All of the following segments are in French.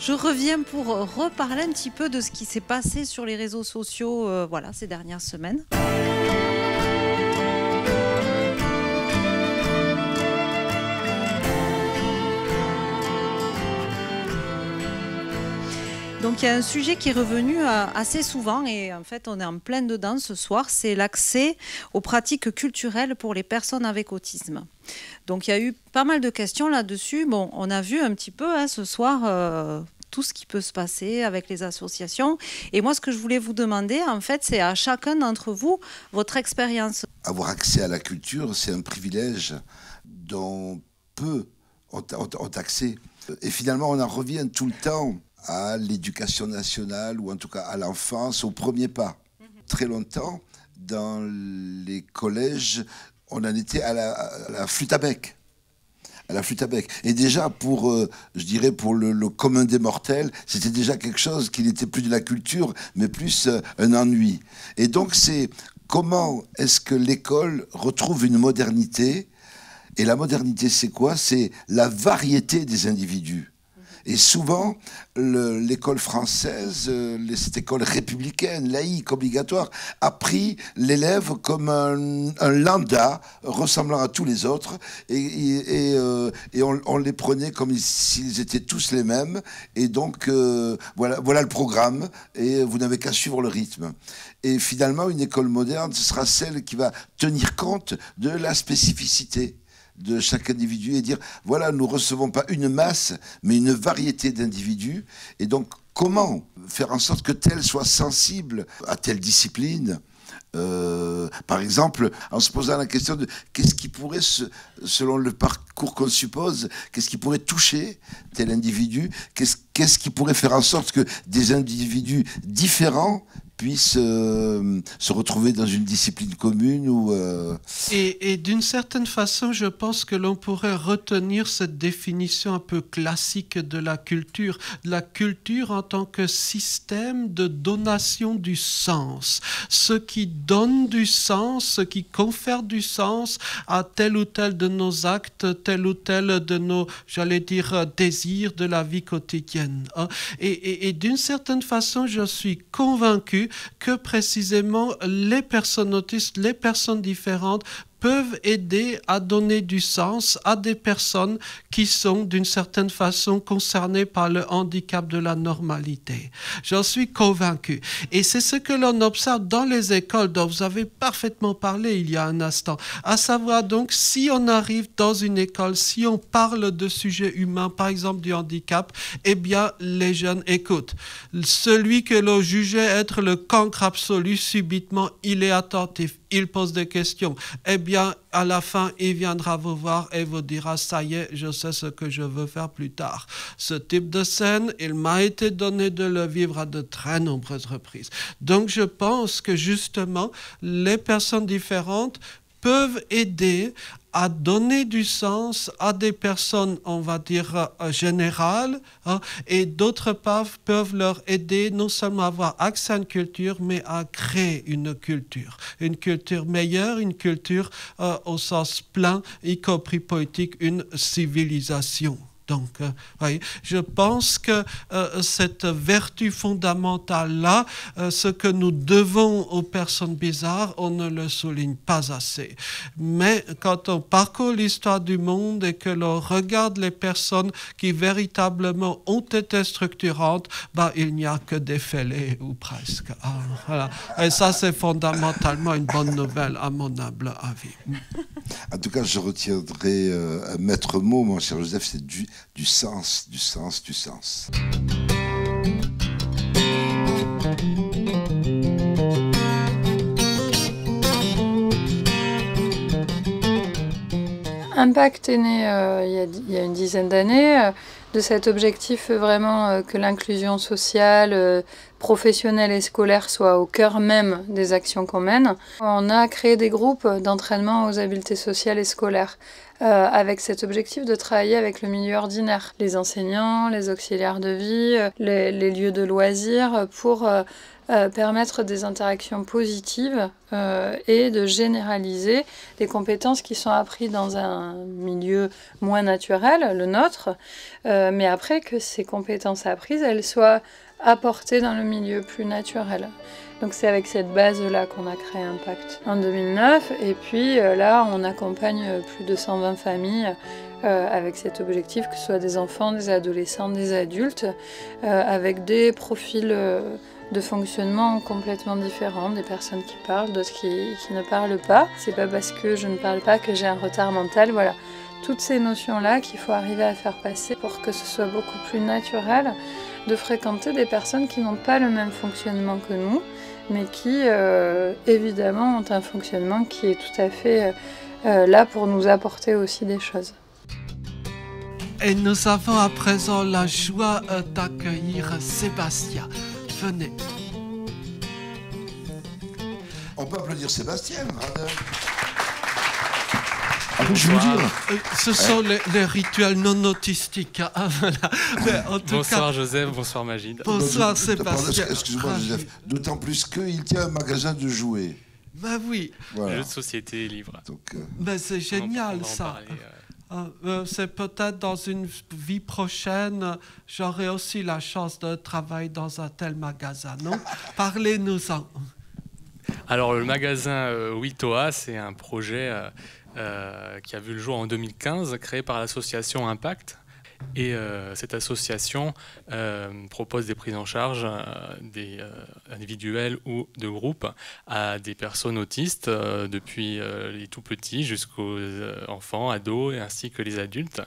Je reviens pour reparler un petit peu de ce qui s'est passé sur les réseaux sociaux voilà, ces dernières semaines. Donc il y a un sujet qui est revenu assez souvent et en fait on est en plein dedans ce soir, c'est l'accès aux pratiques culturelles pour les personnes avec autisme. Donc il y a eu pas mal de questions là-dessus. Bon, on a vu un petit peu ce soir tout ce qui peut se passer avec les associations. Et moi ce que je voulais vous demander en fait c'est à chacun d'entre vous votre expérience. Avoir accès à la culture, c'est un privilège dont peu ont accès. Et finalement on en revient tout le temps à l'éducation nationale, ou en tout cas à l'enfance, au premier pas. Très longtemps, dans les collèges, on en était à la flûte à bec. À la flûte à bec. Et déjà, pour, je dirais, pour le commun des mortels, c'était déjà quelque chose qui n'était plus de la culture, mais plus un ennui. Et donc, c'est comment est-ce que l'école retrouve une modernité? Et la modernité, c'est quoi? C'est la variété des individus. Et souvent, l'école française, cette école républicaine, laïque, obligatoire, a pris l'élève comme un lambda ressemblant à tous les autres, et on les prenait comme s'ils étaient tous les mêmes. Et donc, voilà le programme, et vous n'avez qu'à suivre le rythme. Et finalement, une école moderne, ce sera celle qui va tenir compte de la spécificité de chaque individu et dire, voilà, nous ne recevons pas une masse, mais une variété d'individus. Et donc, comment faire en sorte que tel soit sensible à telle discipline? Par exemple, en se posant la question de qu'est-ce qui pourrait, selon le parcours qu'on suppose, qu'est-ce qui pourrait toucher tel individu? Qu'est-ce qui pourrait faire en sorte que des individus différents puissent se retrouver dans une discipline commune ou Et d'une certaine façon, je pense que l'on pourrait retenir cette définition un peu classique de la culture en tant que système de donation du sens, ce qui donne du sens, ce qui confère du sens à tel ou tel de nos actes, tel ou tel de nos, j'allais dire, désirs de la vie quotidienne. Et d'une certaine façon, je suis convaincu que précisément les personnes autistes, les personnes différentes peuvent aider à donner du sens à des personnes qui sont d'une certaine façon concernées par le handicap de la normalité. J'en suis convaincu. Et c'est ce que l'on observe dans les écoles dont vous avez parfaitement parlé il y a un instant. À savoir donc, si on arrive dans une école, si on parle de sujets humains, par exemple du handicap, eh bien les jeunes écoutent. Celui que l'on jugeait être le cancre absolu, subitement, il est attentif, il pose des questions. Eh bien, à la fin, il viendra vous voir et vous dira, ça y est, je sais ce que je veux faire plus tard. Ce type de scène, il m'a été donné de le vivre à de très nombreuses reprises. Donc, je pense que justement, les personnes différentes peuvent aider à donner du sens à des personnes, on va dire, générales, et d'autre part peuvent leur aider non seulement à avoir accès à une culture, mais à créer une culture meilleure, une culture au sens plein, y compris politique, une civilisation. Donc, oui, je pense que cette vertu fondamentale-là, ce que nous devons aux personnes bizarres, on ne le souligne pas assez. Mais quand on parcourt l'histoire du monde et que l'on regarde les personnes qui véritablement ont été structurantes, il n'y a que des fêlés, ou presque. Voilà. Et ça, c'est fondamentalement une bonne nouvelle, à mon humble avis. En tout cas, je retiendrai un maître mot, mon cher Joseph, c'est du sens, du sens, du sens. Impact est né il y a une dizaine d'années de cet objectif vraiment que l'inclusion sociale, professionnelle et scolaire soit au cœur même des actions qu'on mène. On a créé des groupes d'entraînement aux habiletés sociales et scolaires avec cet objectif de travailler avec le milieu ordinaire, les enseignants, les auxiliaires de vie, les lieux de loisirs, pour permettre des interactions positives et de généraliser des compétences qui sont apprises dans un milieu moins naturel, le nôtre, mais après que ces compétences apprises, elles soient apportées dans le milieu plus naturel. Donc c'est avec cette base-là qu'on a créé Impact en 2009, et puis là on accompagne plus de 120 familles avec cet objectif, que ce soit des enfants, des adolescents, des adultes, avec des profils de fonctionnement complètement différents, des personnes qui parlent, d'autres qui ne parlent pas. C'est pas parce que je ne parle pas que j'ai un retard mental, voilà. Toutes ces notions-là qu'il faut arriver à faire passer pour que ce soit beaucoup plus naturel de fréquenter des personnes qui n'ont pas le même fonctionnement que nous, mais qui, évidemment, ont un fonctionnement qui est tout à fait là pour nous apporter aussi des choses. Et nous avons à présent la joie d'accueillir Sébastien. Venez. On peut applaudir Sébastien, Radin. Je veux dire. Ce sont les rituels non autistiques. Hein, voilà. Bonsoir Joseph, bonsoir Magid. Bonsoir Sébastien. Excuse-moi Joseph, d'autant plus qu'il tient un magasin de jouets. Ben oui. Voilà. Jeux de société et livres. Donc, ben c'est génial ça. C'est peut-être dans une vie prochaine, j'aurai aussi la chance de travailler dans un tel magasin, non? Parlez-nous-en. Alors le magasin Witoa, c'est un projet qui a vu le jour en 2015, créé par l'association Impact. Et cette association propose des prises en charge des individuelles ou de groupe à des personnes autistes depuis les tout petits jusqu'aux enfants, ados et ainsi que les adultes.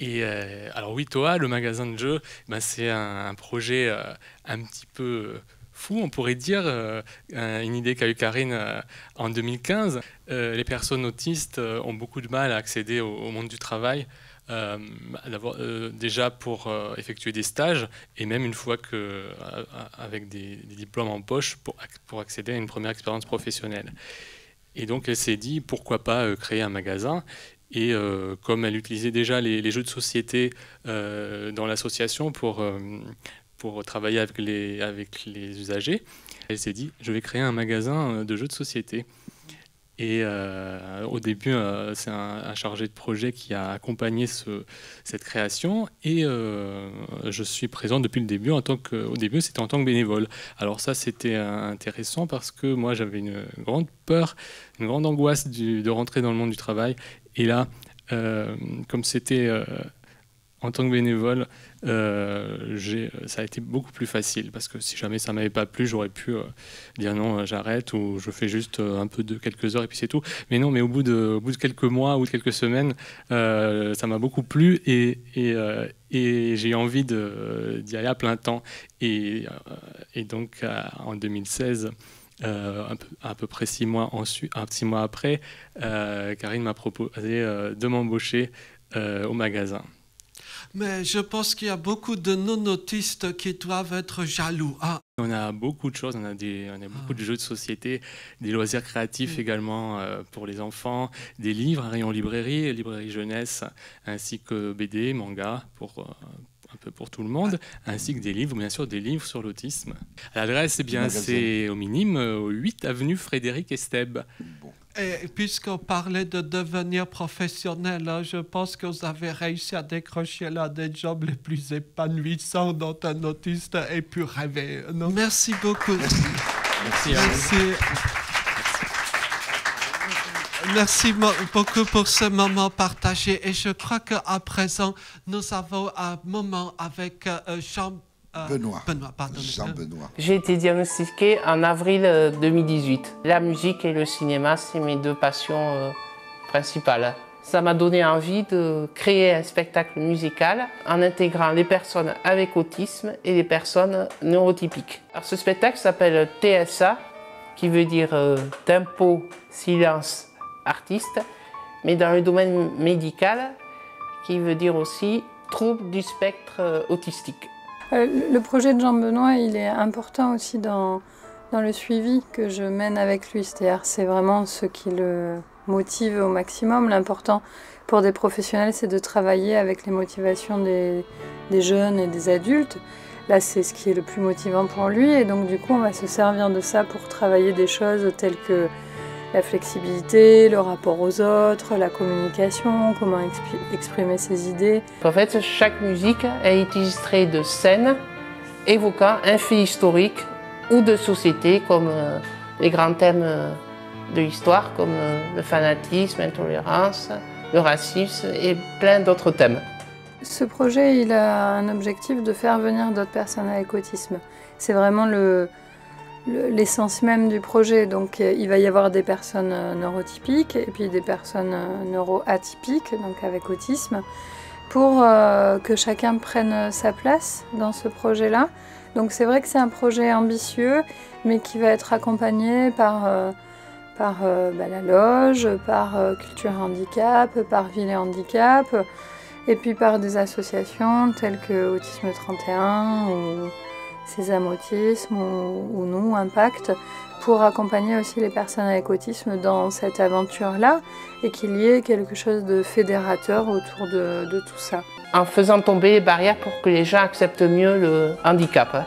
Et alors Witoa, le magasin de jeux, ben, c'est un projet un petit peu fou, on pourrait dire, une idée qu'a eu Karine en 2015. Les personnes autistes ont beaucoup de mal à accéder au monde du travail. Déjà pour effectuer des stages et même une fois avec des diplômes en poche pour accéder à une première expérience professionnelle. Et donc elle s'est dit pourquoi pas créer un magasin. Et comme elle utilisait déjà les jeux de société dans l'association pour travailler avec les usagers, elle s'est dit je vais créer un magasin de jeux de société. Et au début, c'est un chargé de projet qui a accompagné cette création. Et je suis présent depuis le début. Au début, c'était en tant que bénévole. Alors ça, c'était intéressant parce que moi, j'avais une grande peur, une grande angoisse de rentrer dans le monde du travail. Et là, comme c'était en tant que bénévole, ça a été beaucoup plus facile parce que si jamais ça m'avait pas plu, j'aurais pu dire non, j'arrête ou je fais juste un peu de quelques heures et puis c'est tout. Mais non, mais au bout de quelques mois ou de quelques semaines, ça m'a beaucoup plu et j'ai eu envie d'y aller à plein temps. Et donc en 2016, à peu près 6 mois après, Karine m'a proposé de m'embaucher au magasin. Mais je pense qu'il y a beaucoup de non-autistes qui doivent être jaloux. Ah. On a beaucoup de choses, on a beaucoup de jeux de société, des loisirs créatifs également pour les enfants, des livres, un rayon librairie jeunesse, ainsi que BD, manga, un peu pour tout le monde, ainsi que des livres, bien sûr, des livres sur l'autisme. L'adresse, c'est au Minime, au 8 avenue Frédéric Esteb. Bon. Et puisqu'on parlait de devenir professionnel, hein, je pense que vous avez réussi à décrocher l'un des jobs les plus épanouissants dont un autiste ait pu rêver. Non? Merci beaucoup. Merci beaucoup pour ce moment partagé. Et je crois qu'à présent, nous avons un moment avec Jean-Benoît. J'ai été diagnostiqué en avril 2018. La musique et le cinéma, c'est mes deux passions principales. Ça m'a donné envie de créer un spectacle musical en intégrant les personnes avec autisme et les personnes neurotypiques. Alors, ce spectacle s'appelle TSA, qui veut dire tempo, silence, artiste, mais dans le domaine médical, qui veut dire aussi trouble du spectre autistique. Le projet de Jean-Benoît, il est important aussi dans le suivi que je mène avec lui. C'est-à-dire, c'est vraiment ce qui le motive au maximum. L'important pour des professionnels, c'est de travailler avec les motivations des jeunes et des adultes. Là, c'est ce qui est le plus motivant pour lui, et donc du coup, on va se servir de ça pour travailler des choses telles que la flexibilité, le rapport aux autres, la communication, comment exprimer ses idées. En fait, chaque musique est illustrée de scènes évoquant un fait historique ou de société, comme les grands thèmes de l'histoire, comme le fanatisme, l'intolérance, le racisme et plein d'autres thèmes. Ce projet, il a un objectif de faire venir d'autres personnes avec autisme. C'est vraiment l'essence même du projet. Donc il va y avoir des personnes neurotypiques et puis des personnes neuroatypiques, donc avec autisme, pour que chacun prenne sa place dans ce projet-là. Donc c'est vrai que c'est un projet ambitieux, mais qui va être accompagné par la loge, par Culture Handicap, par Ville et Handicap, et puis par des associations telles que Autisme 31 ou Sésame Autisme ou nous, Impact, pour accompagner aussi les personnes avec autisme dans cette aventure-là et qu'il y ait quelque chose de fédérateur autour de tout ça. En faisant tomber les barrières pour que les gens acceptent mieux le handicap.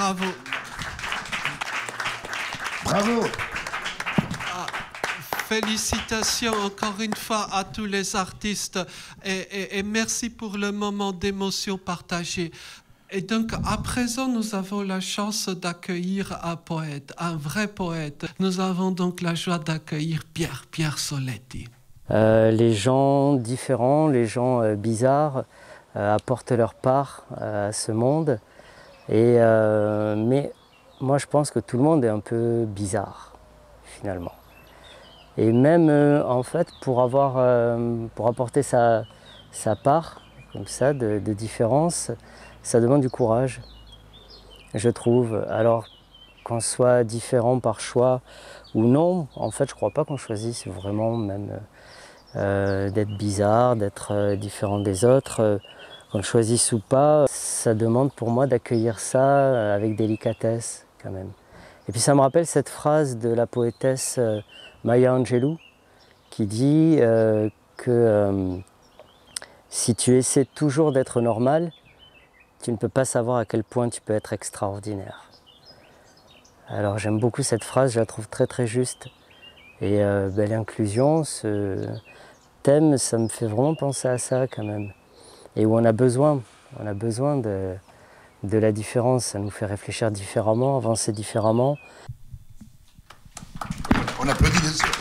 Bravo. Bravo. Félicitations encore une fois à tous les artistes et merci pour le moment d'émotion partagée. Et donc, à présent, nous avons la chance d'accueillir un poète, un vrai poète. Nous avons donc la joie d'accueillir Pierre Soletti. Les gens différents, les gens bizarres apportent leur part à ce monde. Mais moi, je pense que tout le monde est un peu bizarre, finalement. Et même, en fait, pour apporter sa part, comme ça, de différence, ça demande du courage, je trouve. Alors, qu'on soit différent par choix ou non, en fait, je ne crois pas qu'on choisisse vraiment même d'être bizarre, d'être différent des autres. Qu'on le choisisse ou pas, ça demande pour moi d'accueillir ça avec délicatesse, quand même. Et puis ça me rappelle cette phrase de la poétesse Maya Angelou qui dit que si tu essaies toujours d'être normal, tu ne peux pas savoir à quel point tu peux être extraordinaire. Alors j'aime beaucoup cette phrase, je la trouve très très juste. Et l'inclusion, ce thème, ça me fait vraiment penser à ça quand même. Et où on a besoin de la différence, ça nous fait réfléchir différemment, avancer différemment. On applaudit bien sûr.